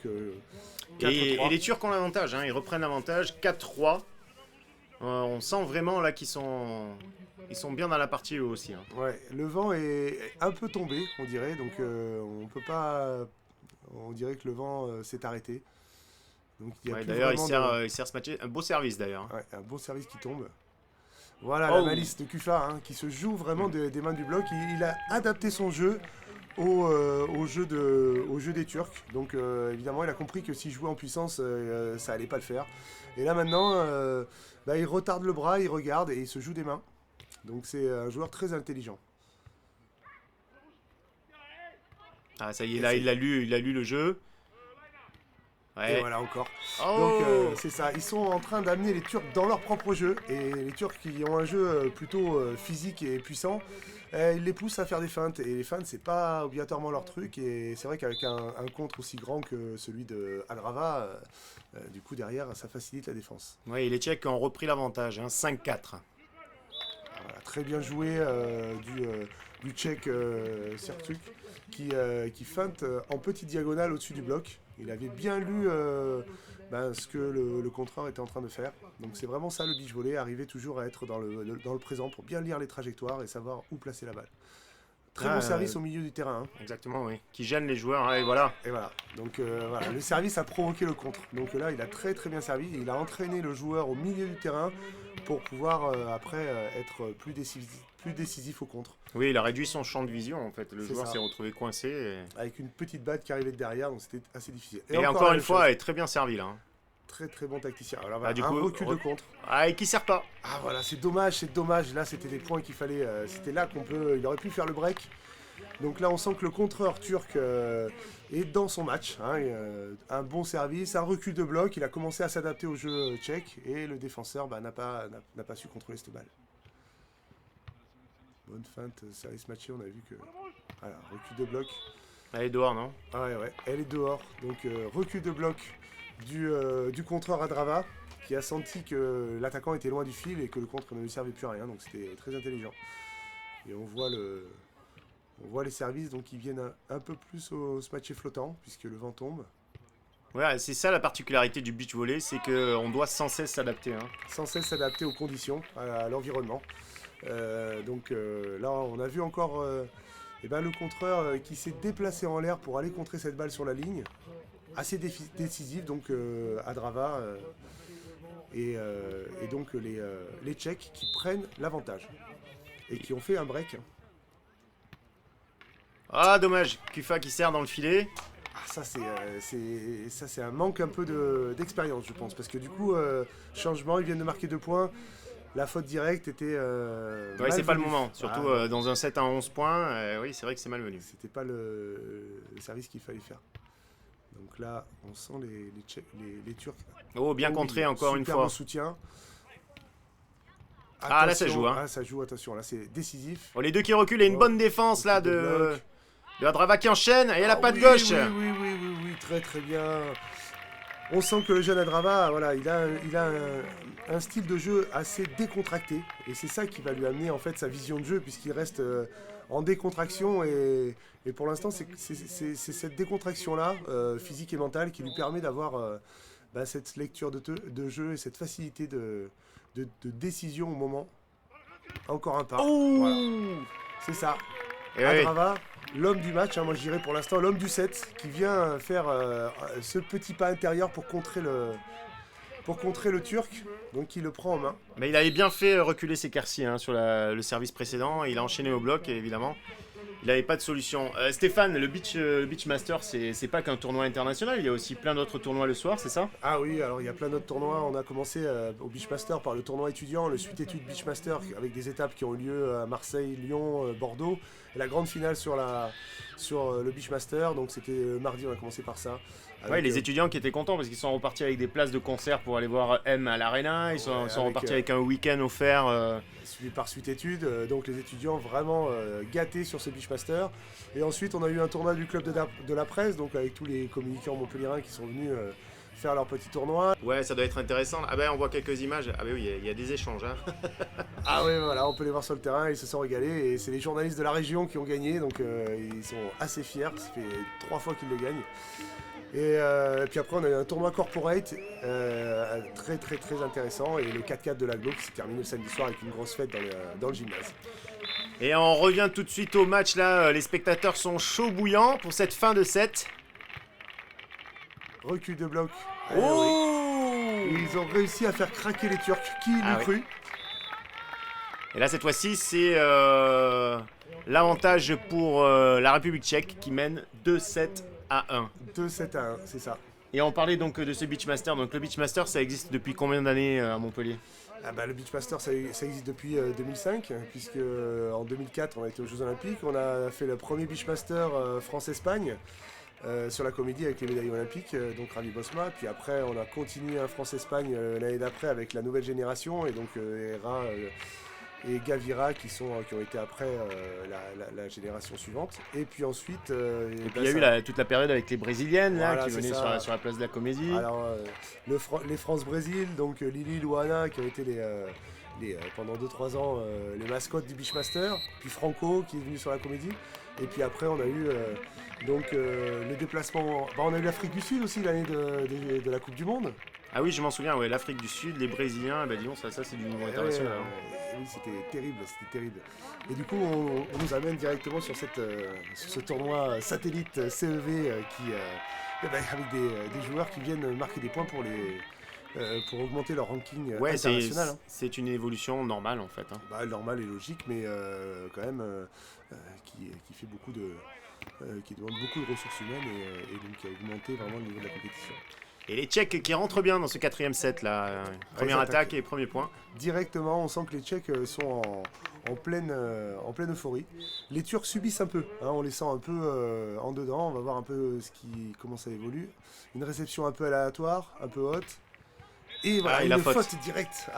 et les Turcs ont l'avantage, hein, ils reprennent l'avantage 4-3. On sent vraiment là qu'ils sont bien dans la partie eux aussi. Hein. Ouais, le vent est un peu tombé, on dirait, donc on peut pas. On dirait que le vent s'est arrêté. Donc il y a Ouais, plus d'ailleurs, vraiment il sert ce match. Un beau service d'ailleurs. Ouais, un bon service qui tombe. Voilà Oh. la malice de Kufa hein, qui se joue vraiment des mains du bloc. Il a adapté son jeu au jeu des Turcs. Donc évidemment, il a compris que s'il jouait en puissance, ça allait pas le faire. Et là maintenant, il retarde le bras, il regarde et il se joue des mains. Donc c'est un joueur très intelligent. Ah, ça y est, là, il a lu le jeu. Ouais. Et voilà encore. Oh. Donc c'est ça, ils sont en train d'amener les Turcs dans leur propre jeu. Et les Turcs qui ont un jeu plutôt physique et puissant, ils les poussent à faire des feintes. Et les feintes, c'est pas obligatoirement leur truc. Et c'est vrai qu'avec un contre aussi grand que celui de Adrava, du coup derrière, ça facilite la défense. Ouais, et les Tchèques ont repris l'avantage, hein, 5-4. Voilà, très bien joué du Tchèque Sertuk qui feinte en petite diagonale au-dessus du bloc. Il avait bien lu ce que le contreur était en train de faire. Donc c'est vraiment ça le beach volley, arriver toujours à être dans le présent pour bien lire les trajectoires et savoir où placer la balle. Très bon service au milieu du terrain. Hein. Exactement, oui. Qui gêne les joueurs, hein, et voilà. Et voilà. Donc voilà, le service a provoqué le contre. Donc là, il a très très bien servi. Il a entraîné le joueur au milieu du terrain pour pouvoir après être plus décisif au contre. Oui, il a réduit son champ de vision en fait. Le C'est joueur ça. s'est retrouvé coincé. Avec une petite batte qui arrivait de derrière, donc c'était assez difficile. Et encore la une même fois, chose. il est très bien servi là. Hein. Très très bon tacticien. Alors Ah, voilà, du un coup, recul de contre. Ah, et qui sert pas. Ah voilà, c'est dommage. Là, c'était des points qu'il fallait. C'était là il aurait pu faire le break. Donc là, on sent que le contreur turc est dans son match. Hein, un bon service, un recul de bloc. Il a commencé à s'adapter au jeu tchèque et le défenseur n'a pas su contrôler cette balle. Bonne feinte, service matché. On a vu que. Voilà, recul de bloc. Elle est dehors, non? Ah ouais, elle est dehors. Donc recul de bloc du contreur Adrava qui a senti que l'attaquant était loin du fil et que le contre ne lui servait plus à rien. Donc c'était très intelligent. Et on voit les services donc qui viennent un peu plus se matcher flottant puisque le vent tombe. Ouais, c'est ça la particularité du beach volley, c'est qu'on doit sans cesse s'adapter. Hein. Sans cesse s'adapter aux conditions, à l'environnement. Donc là, on a vu encore le contreur qui s'est déplacé en l'air pour aller contrer cette balle sur la ligne. Assez décisif, donc Adrava et donc les Tchèques qui prennent l'avantage et qui ont fait un break. Ah, dommage, Kufa qui sert dans le filet. Ah, ça c'est un manque un peu d'expérience, je pense, parce que du coup, changement, ils viennent de marquer 2 points. La faute directe était. Ouais, c'est pas le malvenue. moment. Surtout dans un set à 11 points, oui, c'est vrai que c'est malvenu. C'était pas le service qu'il fallait faire. Donc là, on sent les Turcs. Oh, bien contré encore une Superbe fois. soutien. Ah, là, ça Attention, joue, hein. Ah, ça joue, attention, là c'est décisif. Oh, les deux qui reculent et une bonne défense là de Adrava qui enchaîne et elle a pas de gauche. Oui, très très bien. On sent que le jeune Adrava, voilà, il a un style de jeu assez décontracté. Et c'est ça qui va lui amener en fait sa vision de jeu, puisqu'il reste en décontraction. Et pour l'instant, c'est cette décontraction-là, physique et mentale, qui lui permet d'avoir cette lecture de jeu et cette facilité de décision au moment. Encore un pas. Oh, Voilà. C'est ça. et ouais. Adrava, l'homme du match, hein, moi je dirais pour l'instant l'homme du set, qui vient faire ce petit pas intérieur pour contrer le Turc, donc il le prend en main. Mais il avait bien fait reculer ses Kersi hein, sur le service précédent. Il a enchaîné au bloc, évidemment. Il n'avait pas de solution. Stéphane, le Beach Master, c'est pas qu'un tournoi international. Il y a aussi plein d'autres tournois le soir, c'est ça? Ah oui, alors il y a plein d'autres tournois. On a commencé au Beachmaster par le tournoi étudiant, le Suite Études Beachmaster, avec des étapes qui ont eu lieu à Marseille, Lyon, Bordeaux. Et la grande finale sur le Beachmaster, donc c'était mardi, on a commencé par ça. Ouais, les étudiants qui étaient contents parce qu'ils sont repartis avec des places de concert pour aller voir M à l'Arena. Ils sont repartis avec un week-end offert. Suivi par Suite Études, donc les étudiants vraiment gâtés sur ce Beachmaster. Et ensuite, on a eu un tournoi du club de la presse, donc avec tous les communicants montpelliérains qui sont venus faire leur petit tournoi. Ouais, ça doit être intéressant. Ah ben, on voit quelques images. Ah ben oui, il y a des échanges. Hein. Ah oui, voilà, on peut les voir sur le terrain, ils se sont régalés. Et c'est les journalistes de la région qui ont gagné, donc ils sont assez fiers. Ça fait 3 fois qu'ils le gagnent. Et puis après, on a eu un tournoi corporate très très très intéressant, et le 4-4 de l'Aglo qui s'est terminé le samedi soir avec une grosse fête dans le gymnase. Et on revient tout de suite au match là, les spectateurs sont chauds bouillants pour cette fin de set. Recul de bloc. Oh Et ils ont réussi à faire craquer les Turcs, qui l'eût cru. Et là cette fois-ci c'est l'avantage pour la République tchèque qui mène 2-7 à 1. 2-7 à 1, c'est ça. Et on parlait donc de ce Beachmaster. Donc le Beachmaster ça existe depuis combien d'années à Montpellier? Le Beachmaster ça existe depuis 2005, puisque en 2004 on a été aux Jeux Olympiques, on a fait le premier Beachmaster France-Espagne sur la comédie avec les médailles olympiques, donc Ravi Bosma, puis après on a continué un France-Espagne l'année d'après avec la nouvelle génération, et donc Hera et Gavira qui ont été après la génération suivante, et puis ensuite et puis il y a eu toute la période avec les Brésiliennes là, voilà, qui venaient sur la place de la Comédie. Alors les France-Brésil, donc Lili, Luana qui ont été pendant 2-3 ans les mascottes du Beachmaster, puis Franco qui est venu sur la Comédie, et puis après on a eu les déplacements, on a eu l'Afrique du Sud aussi l'année de la Coupe du Monde. Ah oui, je m'en souviens, ouais, l'Afrique du Sud, les Brésiliens, disons, ça c'est du niveau international. Oui, c'était terrible. Et du coup, on nous amène directement sur ce tournoi satellite CEV avec des joueurs qui viennent marquer des points pour augmenter leur ranking international. C'est une évolution normale en fait. Normale et logique, mais quand même qui fait qui demande beaucoup de ressources humaines et donc qui a augmenté vraiment le niveau de la compétition. Et les Tchèques qui rentrent bien dans ce 4e set là. Première attaque et premier point. Directement, on sent que les Tchèques sont en pleine euphorie. Les Turcs subissent un peu, on les sent un peu en dedans, on va voir un peu comment ça évolue. Une réception un peu aléatoire, un peu haute. Et voilà, une faute directe.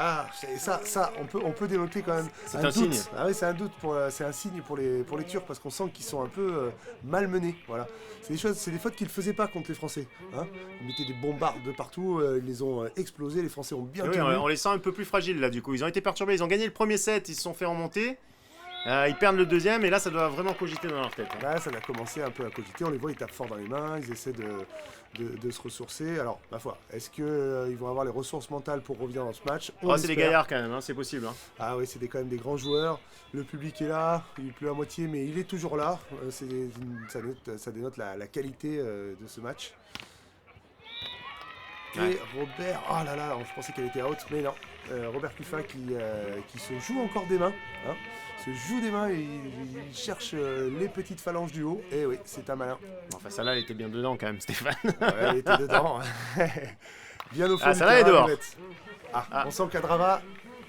Ça, on peut dénoter quand même. C'est un signe. Ah oui, c'est un signe pour les Turcs, parce qu'on sent qu'ils sont un peu malmenés. Voilà. C'est des fautes qu'ils ne faisaient pas contre les Français. Ils mettaient des bombardes de partout, ils les ont explosés. Les Français ont bien tenu. On les sent un peu plus fragiles là du coup. Ils ont été perturbés, ils ont gagné le premier set, ils se sont fait remonter. Ils perdent le deuxième et là ça doit vraiment cogiter dans leur tête. Là ça a commencé un peu à cogiter, on les voit, ils tapent fort dans les mains, ils essaient de se ressourcer. Alors, ma foi, est-ce qu'ils vont avoir les ressources mentales pour revenir dans ce match? C'est des gaillards quand même, c'est possible. Ah oui, c'est quand même des grands joueurs. Le public est là, il pleut à moitié, mais il est toujours là. Ça dénote la qualité de ce match. Et Robert, oh là là, je pensais qu'elle était out, mais non. Robert Cuffin qui se joue encore des mains. Se joue des mains et il cherche les petites phalanges du haut. Et oui, c'est un malin. Enfin, celle-là, elle était bien dedans quand même, Stéphane. Ouais, elle était dedans. Bien au fond. Celle-là est dehors. On sent qu'Adrava,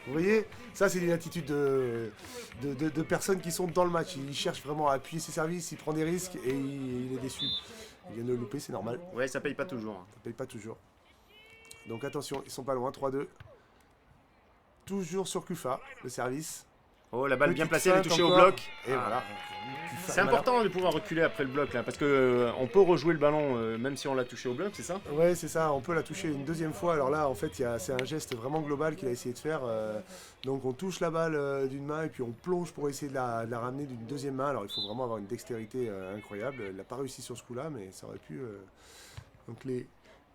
vous voyez, ça c'est une attitude de personnes qui sont dans le match. Il cherche vraiment à appuyer ses services, il prend des risques et il est déçu. Il vient de le louper, c'est normal. Ouais, ça paye pas toujours. Ça paye pas toujours. Donc attention, ils sont pas loin, 3-2. Toujours sur Kufa, le service. Oh, la balle bien placée, elle est touchée au bloc. Et voilà. C'est important de pouvoir reculer après le bloc là, parce que on peut rejouer le ballon même si on l'a touché au bloc, c'est ça? Ouais, c'est ça, on peut la toucher une deuxième fois. Alors là, en fait, c'est un geste vraiment global qu'il a essayé de faire. Donc on touche la balle d'une main et puis on plonge pour essayer de la ramener d'une deuxième main. Alors il faut vraiment avoir une dextérité incroyable. Il n'a pas réussi sur ce coup-là, mais ça aurait pu... Donc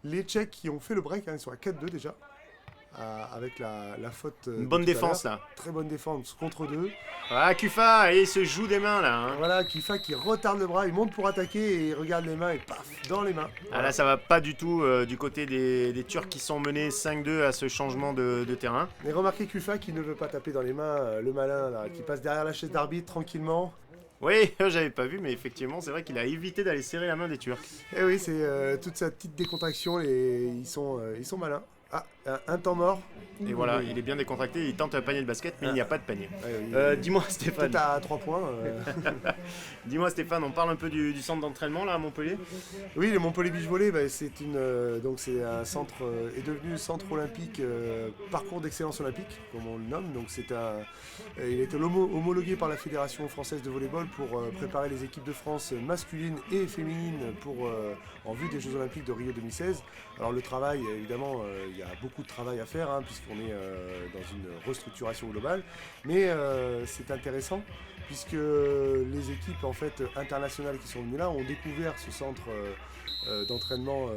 les Tchèques qui ont fait le break, ils sont à 4-2 déjà. Avec la faute. Une bonne défense là. Très bonne défense contre 2. Ah, Kufa, il se joue des mains là. Voilà, Kufa qui retarde le bras, il monte pour attaquer et il regarde les mains et paf, dans les mains. Voilà. Là, ça va pas du tout du côté des Turcs qui sont menés 5-2 à ce changement de terrain. Mais remarquez Kufa qui ne veut pas taper dans les mains, le malin là, qui passe derrière la chaise d'arbitre tranquillement. Oui, j'avais pas vu, mais effectivement, c'est vrai qu'il a évité d'aller serrer la main des Turcs. Et oui, c'est toute sa petite décontraction, ils sont malins. Un temps mort. Et voilà, il est bien décontracté, il tente un panier de basket, mais il n'y a pas de panier. Dis-moi Stéphane. Peut-être à 3 points. Dis-moi Stéphane, on parle un peu du centre d'entraînement là à Montpellier? Oui, le Montpellier Beach Volley, c'est un centre, est devenu centre olympique, parcours d'excellence olympique, comme on le nomme. Donc il a été homologué par la Fédération française de volleyball pour préparer les équipes de France masculines et féminines en vue des Jeux olympiques de Rio 2016. Alors le travail, évidemment, il y a beaucoup de travail à faire puisqu'on est dans une restructuration globale, mais c'est intéressant puisque les équipes en fait internationales qui sont venues là ont découvert ce centre d'entraînement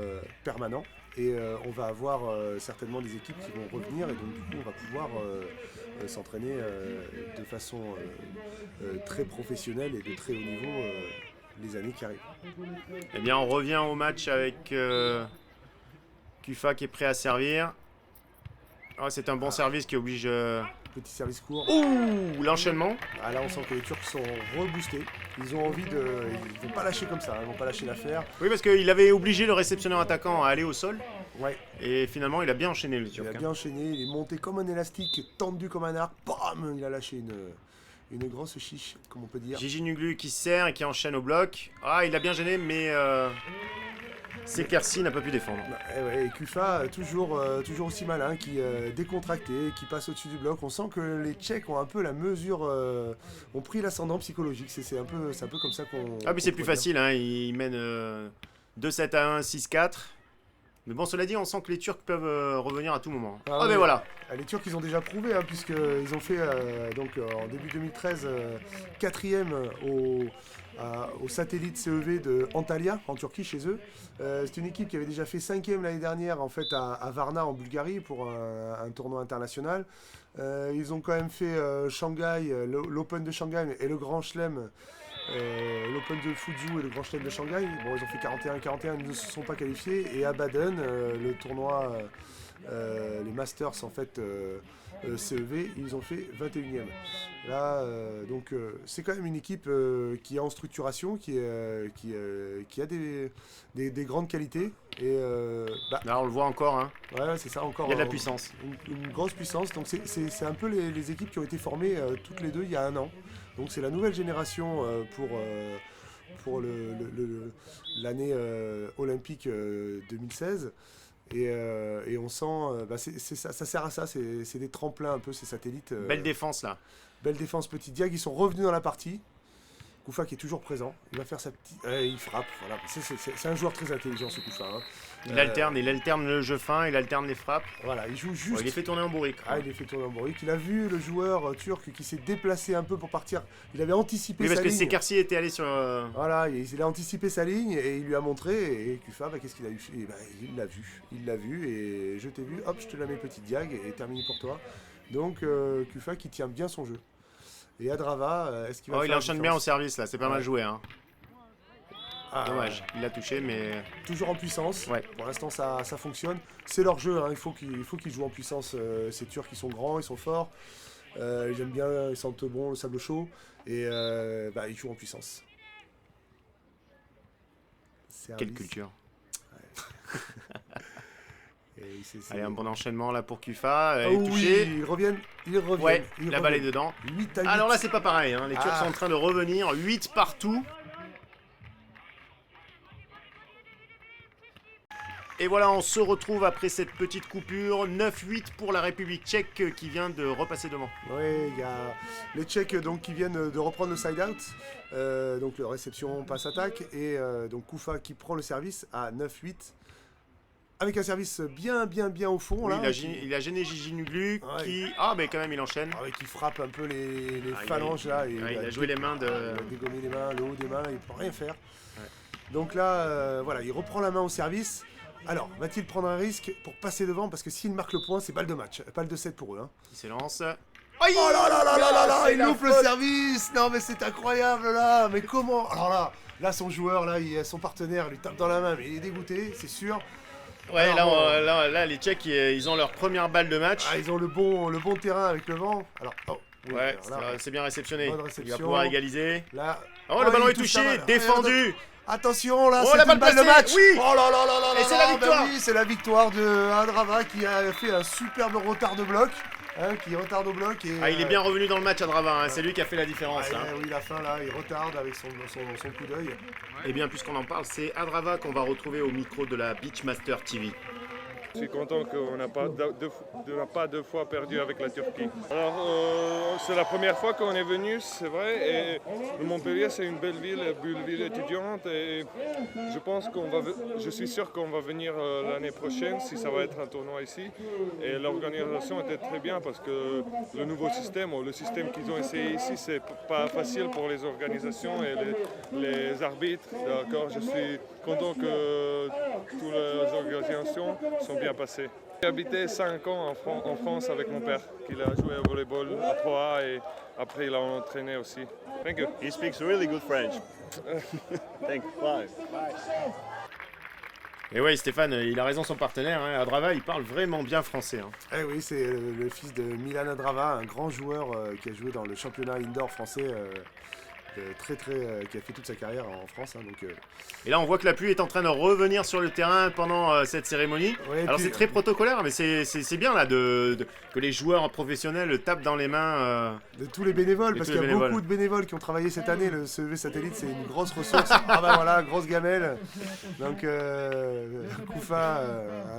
permanent. Et on va avoir certainement des équipes qui vont revenir et donc du coup on va pouvoir s'entraîner de façon très professionnelle et de très haut niveau les années qui arrivent. Eh bien, on revient au match avec Kufa qui est prêt à servir. Oh, c'est un bon service qui oblige... Petit service court. Ouh, l'enchaînement. Ah, là on sent que les Turcs sont reboostés. Ils ont envie de... Ils vont pas lâcher comme ça, ils vont pas lâcher l'affaire. Oui, parce qu'il avait obligé le réceptionneur attaquant à aller au sol. Ouais. Et finalement, il a bien enchaîné le Turc. Il a bien enchaîné, il est monté comme un élastique, tendu comme un arc. Bam, il a lâché une grosse chiche, comme on peut dire. Gigi Nuglu qui sert et qui enchaîne au bloc. Ah, il a bien gêné, mais Sekersi n'a pas pu défendre. Et Kufa, toujours aussi malin, qui décontracté, qui passe au-dessus du bloc. On sent que les Tchèques ont un peu la mesure, ont pris l'ascendant psychologique. C'est un peu comme ça qu'on... Ah, mais c'est plus facile, hein. Ils mènent 2-7 à 1, 6-4. Mais bon, cela dit, on sent que les Turcs peuvent revenir à tout moment. Ah, mais voilà. Les Turcs, ils ont déjà prouvé, hein, puisqu'ils ont fait, en début 2013, 4e au satellite CEV de Antalya, en Turquie, chez eux. C'est une équipe qui avait déjà fait 5e l'année dernière, en fait, à Varna, en Bulgarie, pour un tournoi international. Ils ont quand même fait Shanghai, l'Open de Shanghai et le Grand Chelem. L'Open de Fuzhou et le Grand Chelem de Shanghai. Bon, ils ont fait 41-41, ils ne se sont pas qualifiés. Et à Baden, le tournoi, les Masters en fait CEV, ils ont fait 21e. Là, donc c'est quand même une équipe qui est en structuration, qui a des grandes qualités. Et là, on le voit encore. Hein. Ouais, c'est ça encore. Il y a de la puissance. Une grosse puissance. Donc c'est un peu les équipes qui ont été formées toutes les deux il y a un an. Donc c'est la nouvelle génération pour l'année olympique 2016. Et on sent, ça sert à ça, c'est des tremplins un peu, ces satellites. Belle défense là. Belle défense, petit Diag, ils sont revenus dans la partie. Koufa qui est toujours présent, il va faire sa petite... il frappe, voilà. C'est un joueur très intelligent ce Koufa. Hein. Il alterne le jeu fin, il alterne les frappes. Voilà, il joue juste... il est fait tourner en bourrique. Ah, il est fait tourner en bourrique. Il a vu le joueur turc qui s'est déplacé un peu pour partir. Il avait anticipé sa ligne. Parce que Sekersi était allé sur... Voilà, il a anticipé sa ligne et il lui a montré. Et Kufa, qu'est-ce qu'il a eu? Il l'a vu et je t'ai vu, hop, je te la mets petite diag et terminé pour toi. Donc Kufa qui tient bien son jeu. Et Adrava, est-ce qu'il va faire il enchaîne bien au service là, c'est pas mal joué. Hein. Dommage, il l'a touché mais... Toujours en puissance, ouais. Pour l'instant ça fonctionne. C'est leur jeu, hein. il faut qu'ils jouent en puissance. Ces Turcs ils sont grands, ils sont forts. J'aime bien, ils sentent bon le sable chaud. Et ils jouent en puissance. Quelle culture. Ouais. Allez, un bon enchaînement là pour Kufa. Touché. Ils reviennent. Ouais, la balle est dedans. 8 à 8. Alors là, c'est pas pareil. Hein. Les Turcs sont en train de revenir. 8 partout. Et voilà, on se retrouve après cette petite coupure. 9-8 pour la République tchèque qui vient de repasser devant. Oui, il y a les Tchèques donc, qui viennent de reprendre le side-out. Donc le réception passe-attaque. Et donc Koufa qui prend le service à 9-8. Avec un service bien au fond. Oui, là, il a gêné Gigi Nuglu qui... mais quand même il enchaîne. Qui frappe un peu les phalanges là. Il a joué les mains de... Il a dégommé les mains, le haut des mains, il ne peut rien faire. Ouais. Donc là, il reprend la main au service. Alors, va-t-il prendre un risque pour passer devant? Parce que s'il marque le point, c'est balle de match. Balle de 7 pour eux. Hein. Il s'élance. Oh là, il loupe le service. Non mais c'est incroyable là. Mais comment? Alors là son joueur, son partenaire lui tape dans la main, mais il est dégoûté, c'est sûr. Ouais, alors, là, les Tchèques, ils ont leur première balle de match. Ils ont le bon terrain avec le vent. Alors, c'est bien réceptionné. Il va réception. pouvoir égaliser. Là, le ballon est touché, défendu. Attention, là, c'est la une balle de match. Oui. Oh là, et c'est la victoire. Oui, c'est la victoire de Adrava qui a fait un superbe retard de bloc. Qui retarde au bloc. Et, il est bien revenu dans le match, Adrava. Hein. C'est lui qui a fait la différence. Oui, la fin, là, il retarde avec son coup d'œil. Et bien, puisqu'on en parle, c'est Adrava qu'on va retrouver au micro de la Beachmaster TV. Je suis content qu'on n'a pas deux fois perdu avec la Turquie. Alors, c'est la première fois qu'on est venu, c'est vrai. Et Montpellier, c'est une belle ville étudiante. Et je suis sûr qu'on va venir l'année prochaine si ça va être un tournoi ici. Et l'organisation était très bien parce que le nouveau système, ou le système qu'ils ont essayé ici, c'est pas facile pour les organisations et les arbitres. D'accord, je suis content que toutes les organisations sont bien passées. J'ai habité 5 ans en France avec mon père, qui a joué au volleyball à Pro A et après il a entraîné aussi. Thank you. He speaks really good French. Thanks. Bye. Et ouais, Stéphane, il a raison, son partenaire, hein, Adrava, il parle vraiment bien français. Hein. Eh oui, c'est le fils de Milan Adrava, un grand joueur qui a joué dans le championnat indoor français, qui a fait toute sa carrière en France. Hein, donc, Et là, on voit que la pluie est en train de revenir sur le terrain pendant cette cérémonie. ouais, Alors puis- c'est très protocolaire, mais c'est bien là que les joueurs professionnels tapent dans les mains. de tous les bénévoles, De parce tous qu'il y les a bénévoles. beaucoup de bénévoles qui ont travaillé cette année. Le CEV Satellite, c'est une grosse ressource. Ah bah voilà, grosse gamelle. Donc, Koufa,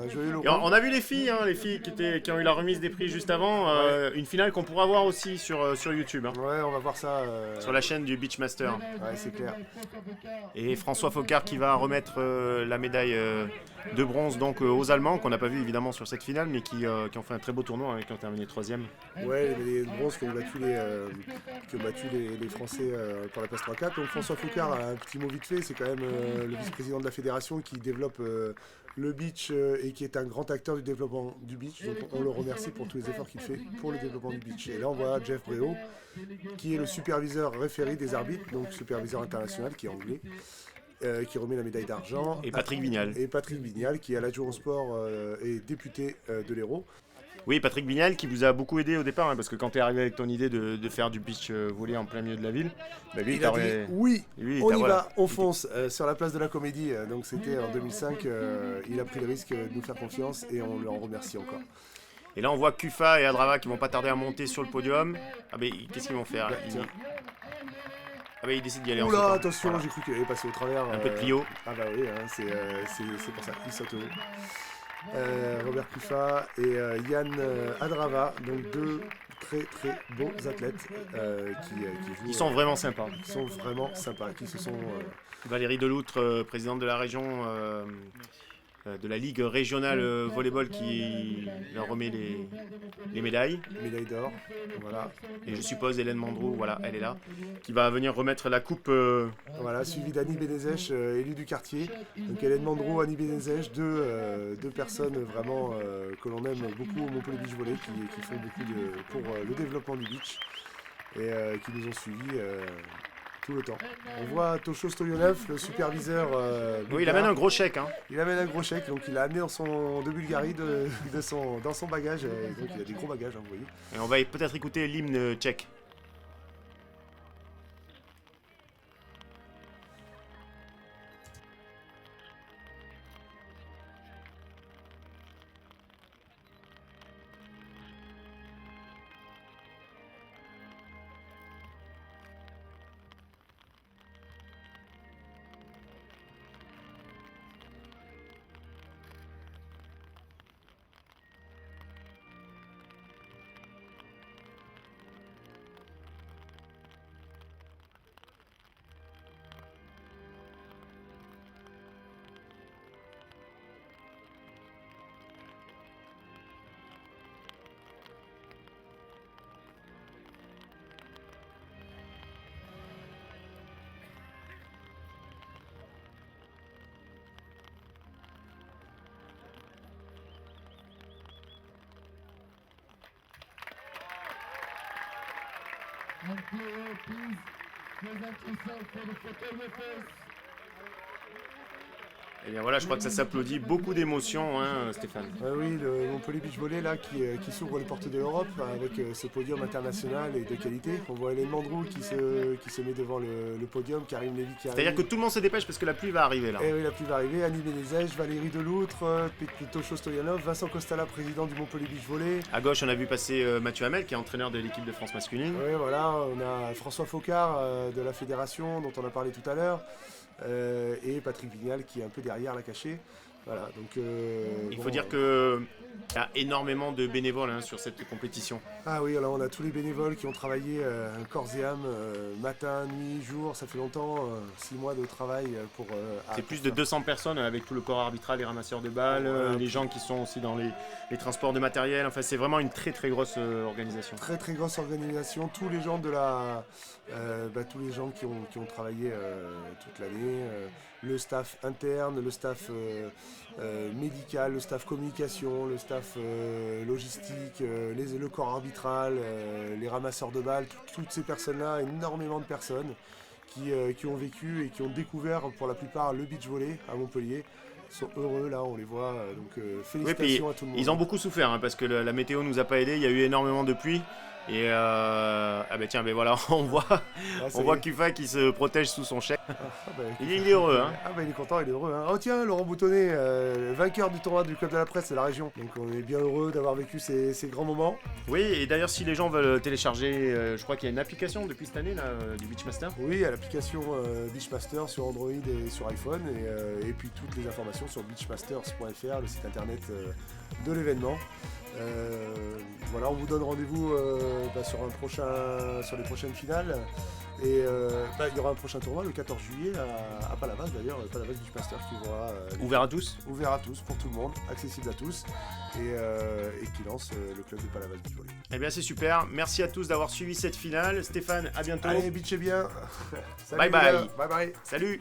un joyeux Et Laurent. on a vu les filles qui ont eu la remise des prix juste avant. Une finale qu'on pourra voir aussi sur YouTube, hein, Ouais, on va voir ça. sur la chaîne du Beachmaster. Ouais, c'est clair. Et François Focard qui va remettre la médaille de bronze donc aux Allemands, qu'on n'a pas vu évidemment sur cette finale, mais qui ont fait un très beau tournoi, hein, qui ont terminé 3e. Ouais, les bronzes qui ont battu les Français par la place 3-4. Donc François Foucard a un petit mot vite fait, c'est quand même le vice-président de la fédération qui développe le beach et qui est un grand acteur du développement du beach. Donc on le remercie pour tous les efforts qu'il fait pour le développement du beach. Et là on voit Jeff Bréau, qui est le superviseur référé des arbitres, donc superviseur international qui est anglais. Qui remet la médaille d'argent. Et Patrick Vignal. Et Patrick Vignal, qui est à l'adjoint au sport et député de l'Hérault. Oui, Patrick Vignal qui vous a beaucoup aidé au départ, hein, parce que quand tu es arrivé avec ton idée de faire du beach volley en plein milieu de la ville, bah lui, Il a dit oui, lui, on y voilà. va, on fonce sur la place de la Comédie. Donc c'était en 2005, il a pris le risque de nous faire confiance et on le en remercie encore. Et là, on voit Kufa et Adrava qui vont pas tarder à monter sur le podium. Ah, mais qu'est-ce qu'ils vont faire là Tiens. Ah, bah ils décident d'y aller en Oula, sautant. attention, Voilà. j'ai cru qu'il allait passer au travers. Un peu de Clio. Ah bah oui, hein, c'est pour ça, il saute haut. Robert Kufa et Yann Adrava, donc deux très très beaux athlètes qui jouent. Ils sont vraiment sympas. Qui sont vraiment sympas, qui se sont... Valérie Deloutre, présidente de la région, de la Ligue régionale volleyball, qui leur remet les médailles. médaille d'or, voilà. Et je suppose Hélène Mandrou, voilà, elle est là, qui va venir remettre la coupe. Voilà, suivi d'Annie Bénézèche, élue du quartier. Donc Hélène Mandrou, Annie Bénézèche, deux personnes vraiment que l'on aime beaucoup au Montpellier Beach Volley, qui font beaucoup pour le développement du beach et qui nous ont suivis tout le temps. On voit Tosho Stoyanov, le superviseur. Oui, il bulgare. amène un gros chèque. Hein. Il amène un gros chèque, donc il l'a amené de Bulgarie dans son bagage. Et donc il a des gros bagages, hein, vous voyez. Et on va peut-être écouter l'hymne tchèque. Et bien voilà, je crois que ça s'applaudit, beaucoup d'émotions, hein, Stéphane. Oui, le Montpellier Beach Volley là, qui s'ouvre les portes de l'Europe avec ce podium international et de qualité. On voit Hélène Mandrou qui se met devant le podium, Karim Lévy qui arrive. C'est-à-dire que tout le monde se dépêche parce que la pluie va arriver là. Et oui, la pluie va arriver. Annie Bénézèche, Valérie Deloutre, Tosho Stoyanov, Vincent Costala, président du Montpellier Beach Volley. À gauche, on a vu passer Mathieu Hamel, qui est entraîneur de l'équipe de France masculine. Oui, voilà, on a François Focard de la fédération dont on a parlé tout à l'heure. Et Patrick Vignal qui est un peu derrière la cachée. Voilà, donc... Il faut dire que... Il y a énormément de bénévoles sur cette compétition. Ah oui, alors on a tous les bénévoles qui ont travaillé corps et âme, matin, nuit, jour, ça fait longtemps, 6 mois de travail pour... C'est plus de 200 personnes avec tout le corps arbitral, les ramasseurs de balles, les gens qui sont aussi dans les transports de matériel. Enfin, c'est vraiment une très très grosse organisation. Très très grosse organisation, tous les gens de tous les gens qui ont travaillé toute l'année, le staff interne, le staff médical, le staff communication, le staff logistique, le corps arbitral, les ramasseurs de balles, toutes ces personnes-là, énormément de personnes qui ont vécu et qui ont découvert pour la plupart le beach volley à Montpellier. Ils sont heureux là, on les voit, donc félicitations à tout le monde. Ils ont beaucoup souffert parce que la météo nous a pas aidé, il y a eu énormément de pluie. Et voilà, on voit Kufa qui se protège sous son chèque. Il est heureux. Il est content, il est heureux. Oh tiens, Laurent Boutonnet, vainqueur du tournoi du Club de la Presse de la région. Donc on est bien heureux d'avoir vécu ces grands moments. Oui, et d'ailleurs si les gens veulent télécharger, je crois qu'il y a une application depuis cette année là, du Beachmaster. Oui, il y a l'application Beachmaster sur Android et sur iPhone. Et puis toutes les informations sur beachmasters.fr, le site internet de l'événement. Voilà, on vous donne rendez-vous sur les prochaines finales. Et il y aura un prochain tournoi le 14 juillet à Palavas d'ailleurs, Palavas Beachmaster qui aura ouvert à tous. Ouvert à tous, pour tout le monde, accessible à tous, et qui lance le club de Palavas Beach Volley. Eh bien c'est super, merci à tous d'avoir suivi cette finale. Stéphane, à bientôt. Allez, beachez bien. Salut, bye bye. Bye bye. Salut.